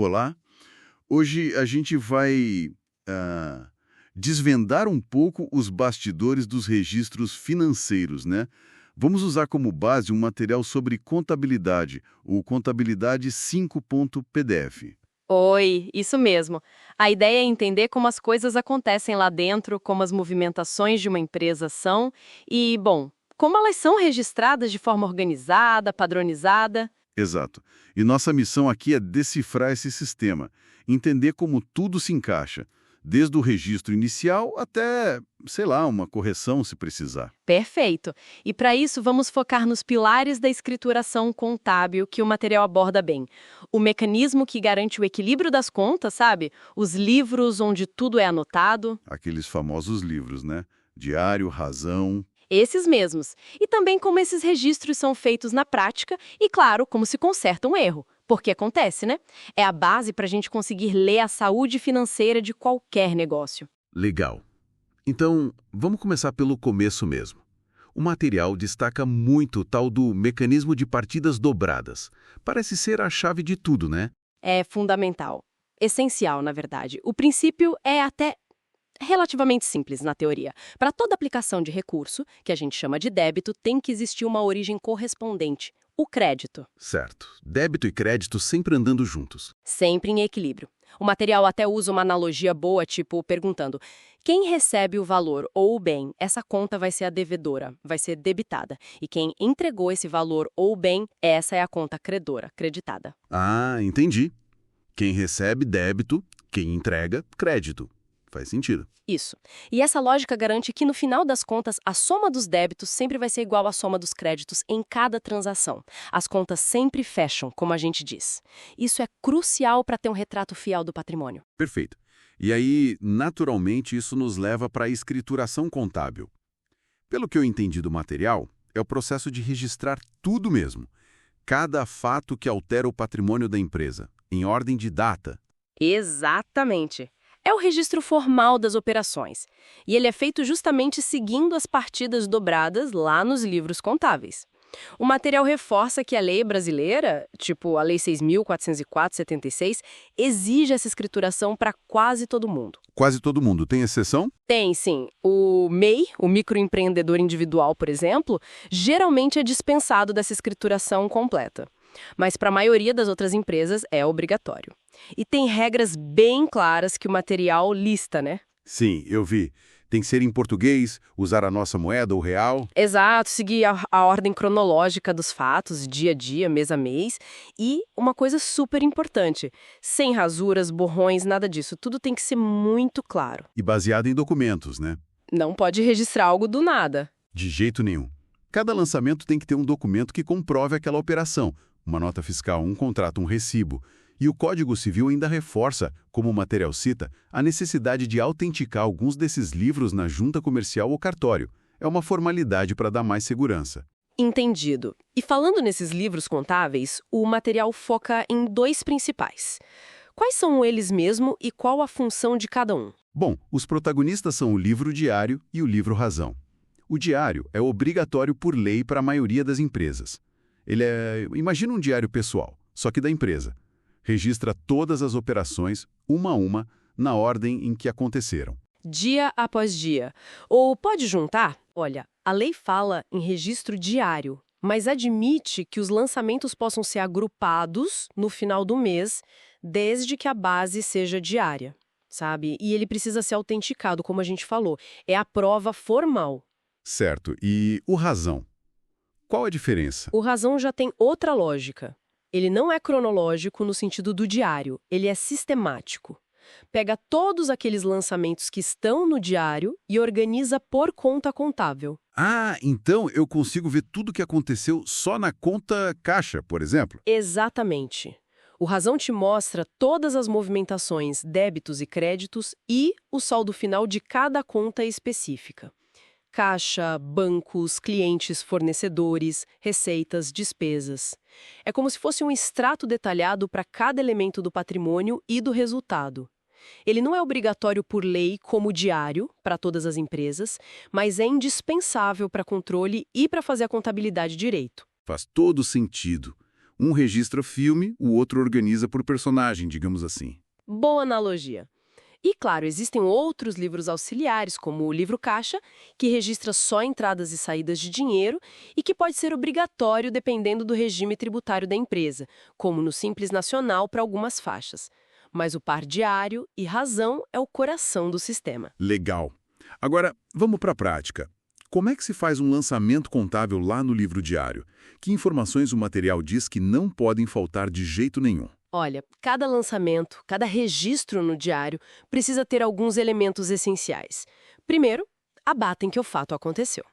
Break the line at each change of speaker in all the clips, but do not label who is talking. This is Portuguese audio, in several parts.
Olá, hoje a gente vai ah, desvendar um pouco os bastidores dos registros financeiros, né? Vamos usar como base um material sobre contabilidade, o Contabilidade 5.pdf.
Oi, isso mesmo. A ideia é entender como as coisas acontecem lá dentro, como as movimentações de uma empresa são e, bom, como elas são registradas de forma organizada, padronizada.
Exato. E nossa missão aqui é decifrar esse sistema, entender como tudo se encaixa, desde o registro inicial até, sei lá, uma correção se precisar.
Perfeito. E para isso, vamos focar nos pilares da escrituração contábil que o material aborda bem. O mecanismo que garante o equilíbrio das contas, sabe? Os livros onde tudo é anotado.
Aqueles famosos livros, né? Diário, Razão.
Esses mesmos. E também como esses registros são feitos na prática e, claro, como se conserta um erro. Porque acontece, né? É a base para a gente conseguir ler a saúde financeira de qualquer negócio.
Legal. Então, vamos começar pelo começo mesmo. O material destaca muito o tal do mecanismo de partidas dobradas. Parece ser a chave de tudo, né?
É fundamental. Essencial, na verdade. O princípio é até relativamente simples na teoria. Para toda aplicação de recurso, que a gente chama de débito, tem que existir uma origem correspondente, o crédito.
Certo. Débito e crédito sempre andando juntos.
Sempre em equilíbrio. O material até usa uma analogia boa, tipo perguntando: quem recebe o valor ou o bem, essa conta vai ser a devedora, vai ser debitada. E quem entregou esse valor ou bem, essa é a conta credora, creditada.
Ah, entendi. Quem recebe, débito. Quem entrega, crédito. Faz sentido.
Isso. E essa lógica garante que, no final das contas, a soma dos débitos sempre vai ser igual à soma dos créditos em cada transação. As contas sempre fecham, como a gente diz. Isso é crucial para ter um retrato fiel do patrimônio.
Perfeito. E aí, naturalmente, isso nos leva para a escrituração contábil. Pelo que eu entendi do material, é o processo de registrar tudo mesmo. Cada fato que altera o patrimônio da empresa, em ordem de data.
Exatamente. É o registro formal das operações. E ele é feito justamente seguindo as partidas dobradas lá nos livros contábeis. O material reforça que a lei brasileira, tipo a Lei 6.404/76, exige essa escrituração para quase todo mundo.
Quase todo mundo. Tem exceção?
Tem, sim. O MEI, o microempreendedor individual, por exemplo, geralmente é dispensado dessa escrituração completa. Mas para a maioria das outras empresas é obrigatório. E tem regras bem claras que o material lista, né?
Sim, eu vi. Tem que ser em português, usar a nossa moeda, o real.
Exato, seguir a ordem cronológica dos fatos, dia a dia, mês a mês. E uma coisa super importante, sem rasuras, borrões, nada disso. Tudo tem que ser muito claro.
E baseado em documentos, né?
Não pode registrar algo do nada.
De jeito nenhum. Cada lançamento tem que ter um documento que comprove aquela operação. Uma nota fiscal, um contrato, um recibo. E o Código Civil ainda reforça, como o material cita, a necessidade de autenticar alguns desses livros na junta comercial ou cartório. É uma formalidade para dar mais segurança.
Entendido. E falando nesses livros contábeis, o material foca em dois principais. Quais são eles mesmo e qual a função de cada um?
Bom, os protagonistas são o livro diário e o livro razão. O diário é obrigatório por lei para a maioria das empresas. Imagina um diário pessoal, só que da empresa. Registra todas as operações, uma a uma, na ordem em que aconteceram.
Dia após dia. Ou pode juntar? Olha, a lei fala em registro diário, mas admite que os lançamentos possam ser agrupados no final do mês, desde que a base seja diária, sabe? E ele precisa ser autenticado, como a gente falou. É a prova formal.
Certo. E o razão? Qual a diferença?
O razão já tem outra lógica. Ele não é cronológico no sentido do diário, ele é sistemático. Pega todos aqueles lançamentos que estão no diário e organiza por conta contábil.
Ah, então eu consigo ver tudo o que aconteceu só na conta caixa, por exemplo?
Exatamente. O razão te mostra todas as movimentações, débitos e créditos e o saldo final de cada conta específica. Caixa, bancos, clientes, fornecedores, receitas, despesas. É como se fosse um extrato detalhado para cada elemento do patrimônio e do resultado. Ele não é obrigatório por lei como diário para todas as empresas, mas é indispensável para controle e para fazer a contabilidade direito.
Faz todo sentido. Um registra filme, o outro organiza por personagem, digamos assim.
Boa analogia. E, claro, existem outros livros auxiliares, como o livro caixa, que registra só entradas e saídas de dinheiro e que pode ser obrigatório dependendo do regime tributário da empresa, como no Simples Nacional para algumas faixas. Mas o par diário e razão é o coração do sistema.
Legal. Agora, vamos para a prática. Como é que se faz um lançamento contábil lá no livro diário? Que informações o material diz que não podem faltar de jeito nenhum?
Olha, cada lançamento, cada registro no diário precisa ter alguns elementos essenciais. Primeiro, a data em que o fato aconteceu.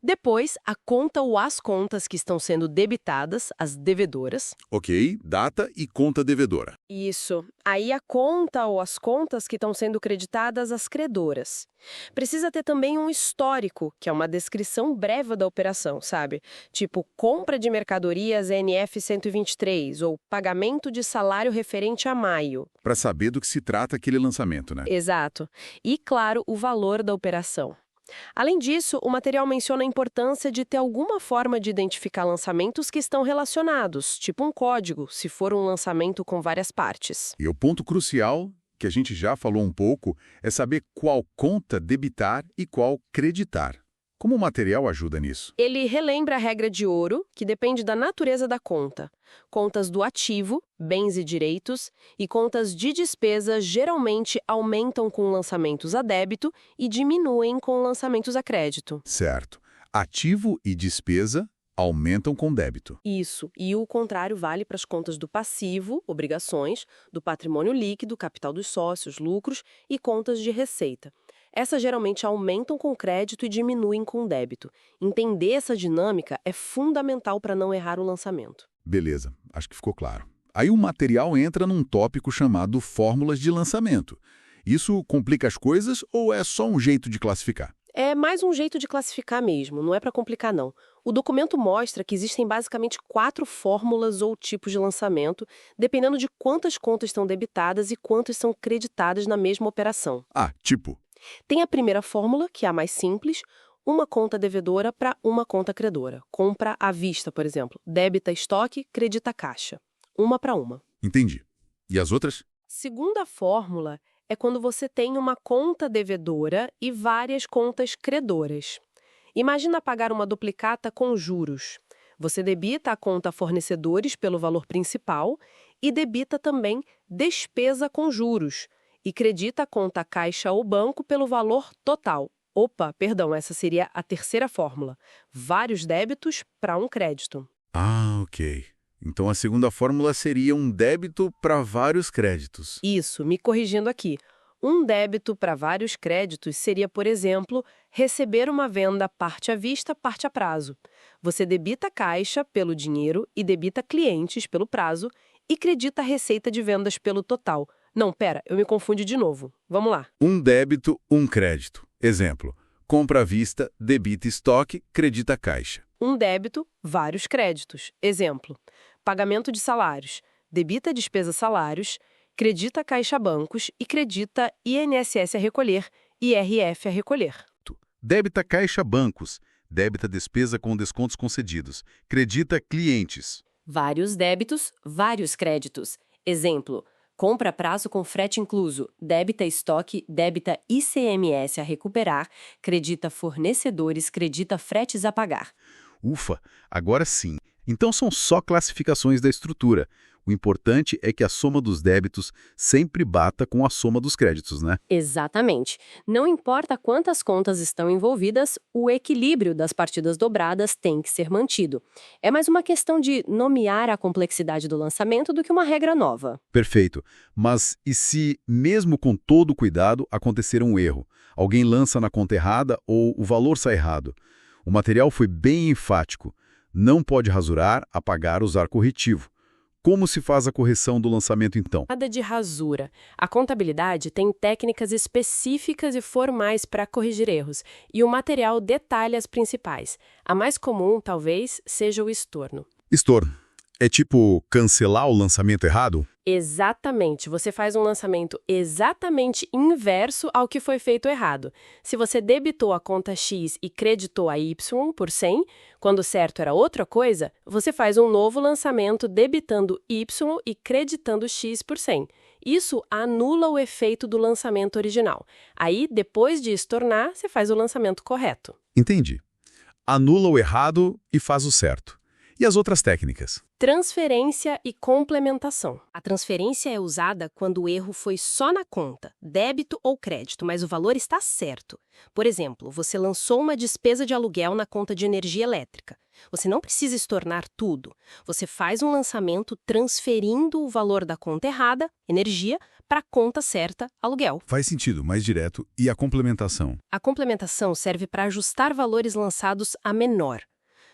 Depois, a conta ou as contas que estão sendo debitadas, as devedoras.
Ok, data e conta devedora.
Isso. Aí a conta ou as contas que estão sendo creditadas às credoras. Precisa ter também um histórico, que é uma descrição breve da operação, sabe? Tipo, compra de mercadorias NF 123 ou pagamento de salário referente a maio.
Para saber do que se trata aquele lançamento, né?
Exato. E, claro, o valor da operação. Além disso, o material menciona a importância de ter alguma forma de identificar lançamentos que estão relacionados, tipo um código, se for um lançamento com várias partes.
E o ponto crucial, que a gente já falou um pouco, é saber qual conta debitar e qual creditar. Como o material ajuda nisso?
Ele relembra a regra de ouro, que depende da natureza da conta. Contas do ativo, bens e direitos, e contas de despesa geralmente aumentam com lançamentos a débito e diminuem com lançamentos a crédito.
Certo. Ativo e despesa aumentam com débito.
Isso, e o contrário vale para as contas do passivo, obrigações, do patrimônio líquido, capital dos sócios, lucros e contas de receita. Essas geralmente aumentam com crédito e diminuem com débito. Entender essa dinâmica é fundamental para não errar o lançamento.
Beleza, acho que ficou claro. Aí o material entra num tópico chamado fórmulas de lançamento. Isso complica as coisas ou é só um jeito de classificar?
É mais um jeito de classificar mesmo, não é para complicar não. O documento mostra que existem basicamente 4 fórmulas ou tipos de lançamento, dependendo de quantas contas estão debitadas e quantas são creditadas na mesma operação.
Ah, tipo...
Tem a primeira fórmula, que é a mais simples, uma conta devedora para uma conta credora. Compra à vista, por exemplo. Débita estoque, credita caixa. Uma para uma.
Entendi. E as outras?
Segunda fórmula é quando você tem uma conta devedora e várias contas credoras. Imagina pagar uma duplicata com juros. Você debita a conta fornecedores pelo valor principal e debita também despesa com juros. E credita a conta caixa ou banco pelo valor total. Opa, perdão, essa seria a terceira fórmula. Vários débitos para um crédito.
Ah, ok. Então a segunda fórmula seria um débito para vários créditos.
Isso, me corrigindo aqui. Um débito para vários créditos seria, por exemplo, receber uma venda parte à vista, parte a prazo. Você debita a caixa pelo dinheiro e debita clientes pelo prazo e credita a receita de vendas pelo total. Não, pera, eu me confundi de novo. Vamos lá.
Um débito, um crédito. Exemplo, compra à vista, debita estoque, credita caixa.
Um débito, vários créditos. Exemplo, pagamento de salários, debita despesa salários, credita caixa bancos e credita INSS a recolher, IRF a recolher.
Débita caixa bancos, débita despesa com descontos concedidos, credita clientes.
Vários débitos, vários créditos. Exemplo, compra a prazo com frete incluso, débita estoque, débita ICMS a recuperar, credita fornecedores, credita fretes a pagar.
Ufa, agora sim. Então são só classificações da estrutura. O importante é que a soma dos débitos sempre bata com a soma dos créditos, né?
Exatamente. Não importa quantas contas estão envolvidas, o equilíbrio das partidas dobradas tem que ser mantido. É mais uma questão de nomear a complexidade do lançamento do que uma regra nova.
Perfeito. Mas e se, mesmo com todo o cuidado, acontecer um erro? Alguém lança na conta errada ou o valor sai errado? O material foi bem enfático. Não pode rasurar, apagar, usar corretivo. Como se faz a correção do lançamento, então?
Nada de rasura. A contabilidade tem técnicas específicas e formais para corrigir erros, e o material detalha as principais. A mais comum, talvez, seja o estorno.
Estorno. É tipo cancelar o lançamento errado?
Exatamente. Você faz um lançamento exatamente inverso ao que foi feito errado. Se você debitou a conta X e creditou a Y por 100, quando o certo era outra coisa, você faz um novo lançamento debitando Y e creditando X por 100. Isso anula o efeito do lançamento original. Aí, depois de estornar, você faz o lançamento correto.
Entendi. Anula o errado e faz o certo. E as outras técnicas?
Transferência e complementação. A transferência é usada quando o erro foi só na conta, débito ou crédito, mas o valor está certo. Por exemplo, você lançou uma despesa de aluguel na conta de energia elétrica. Você não precisa estornar tudo. Você faz um lançamento transferindo o valor da conta errada, energia, para a conta certa, aluguel.
Faz sentido, mais direto. E a complementação?
A complementação serve para ajustar valores lançados a menor.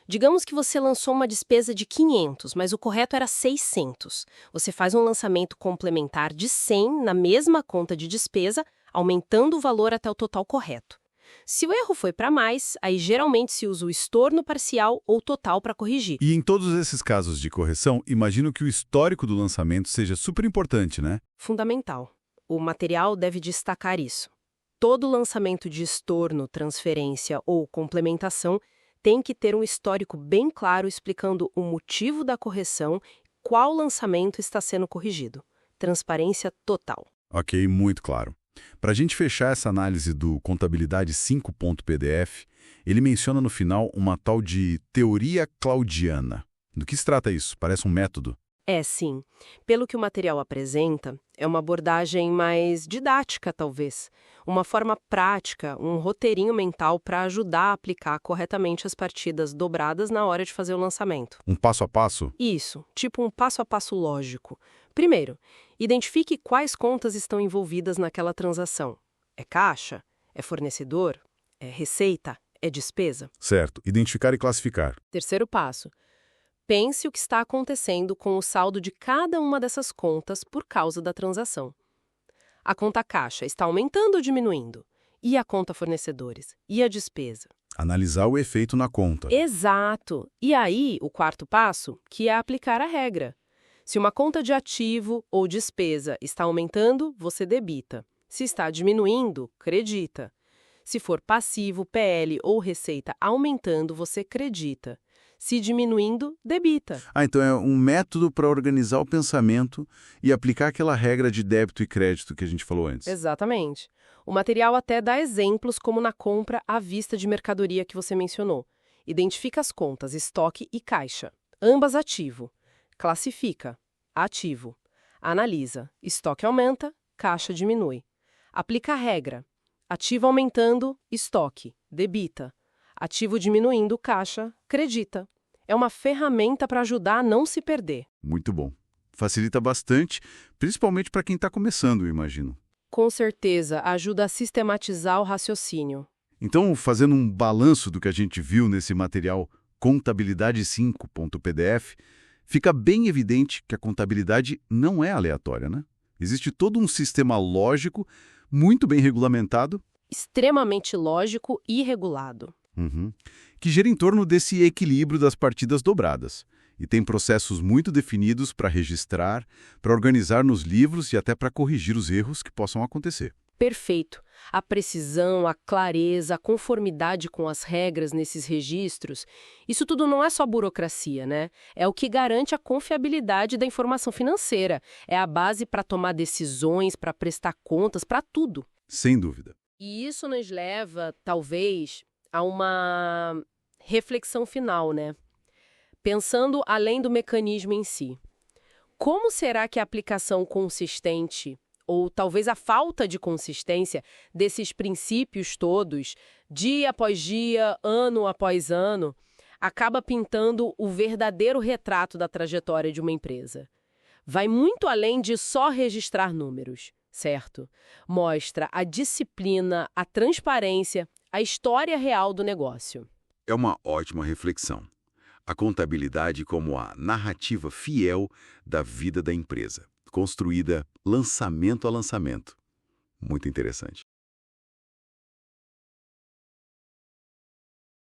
Digamos que você lançou uma despesa de 500, mas o correto era 600. Você faz um lançamento complementar de 100 na mesma conta de despesa, aumentando o valor até o total correto. Se o erro foi para mais, aí geralmente se usa o estorno parcial ou total para corrigir.
E em todos esses casos de correção, imagino que o histórico do lançamento seja super importante, né?
Fundamental. O material deve destacar isso. Todo lançamento de estorno, transferência ou complementação tem que ter um histórico bem claro explicando o motivo da correção, qual lançamento está sendo corrigido. Transparência total.
Ok, muito claro. Para a gente fechar essa análise do Contabilidade 5.pdf, ele menciona no final uma tal de teoria claudiana. Do que se trata isso? Parece um método.
É, sim. Pelo que o material apresenta, é uma abordagem mais didática, talvez. Uma forma prática, um roteirinho mental para ajudar a aplicar corretamente as partidas dobradas na hora de fazer o lançamento.
Um passo a passo?
Isso, tipo um passo a passo lógico. Primeiro, identifique quais contas estão envolvidas naquela transação. É caixa? É fornecedor? É receita? É despesa?
Certo. Identificar e classificar.
Terceiro passo. Pense o que está acontecendo com o saldo de cada uma dessas contas por causa da transação. A conta caixa está aumentando ou diminuindo? E a conta fornecedores? E a despesa?
Analisar o efeito na conta.
Exato! E aí, o quarto passo, que é aplicar a regra. Se uma conta de ativo ou despesa está aumentando, você debita. Se está diminuindo, credita. Se for passivo, PL ou receita aumentando, você credita. Se diminuindo, debita.
Então é um método para organizar o pensamento e aplicar aquela regra de débito e crédito que a gente falou antes.
Exatamente. O material até dá exemplos como na compra à vista de mercadoria que você mencionou. Identifica as contas, estoque e caixa. Ambas ativo. Classifica. Ativo. Analisa. Estoque aumenta, caixa diminui. Aplica a regra. Ativo aumentando, estoque. Debita. Ativo diminuindo, caixa, credita. É uma ferramenta para ajudar a não se perder.
Muito bom. Facilita bastante, principalmente para quem está começando, eu imagino.
Com certeza, ajuda a sistematizar o raciocínio.
Então, fazendo um balanço do que a gente viu nesse material Contabilidade 5.pdf, fica bem evidente que a contabilidade não é aleatória, né? Existe todo um sistema lógico, muito bem regulamentado,
Extremamente lógico e regulado.
que gira em torno desse equilíbrio das partidas dobradas. E tem processos muito definidos para registrar, para organizar nos livros e até para corrigir os erros que possam acontecer.
Perfeito. A precisão, a clareza, a conformidade com as regras nesses registros, isso tudo não é só burocracia, né? É o que garante a confiabilidade da informação financeira. É a base para tomar decisões, para prestar contas, para tudo.
Sem dúvida.
E isso nos leva, talvez, a uma reflexão final, né? Pensando além do mecanismo em si. Como será que a aplicação consistente, ou talvez a falta de consistência desses princípios todos, dia após dia, ano após ano, acaba pintando o verdadeiro retrato da trajetória de uma empresa? Vai muito além de só registrar números, certo? Mostra a disciplina, a transparência, a história real do negócio.
É uma ótima reflexão. A contabilidade como a narrativa fiel da vida da empresa, construída lançamento a lançamento. Muito interessante.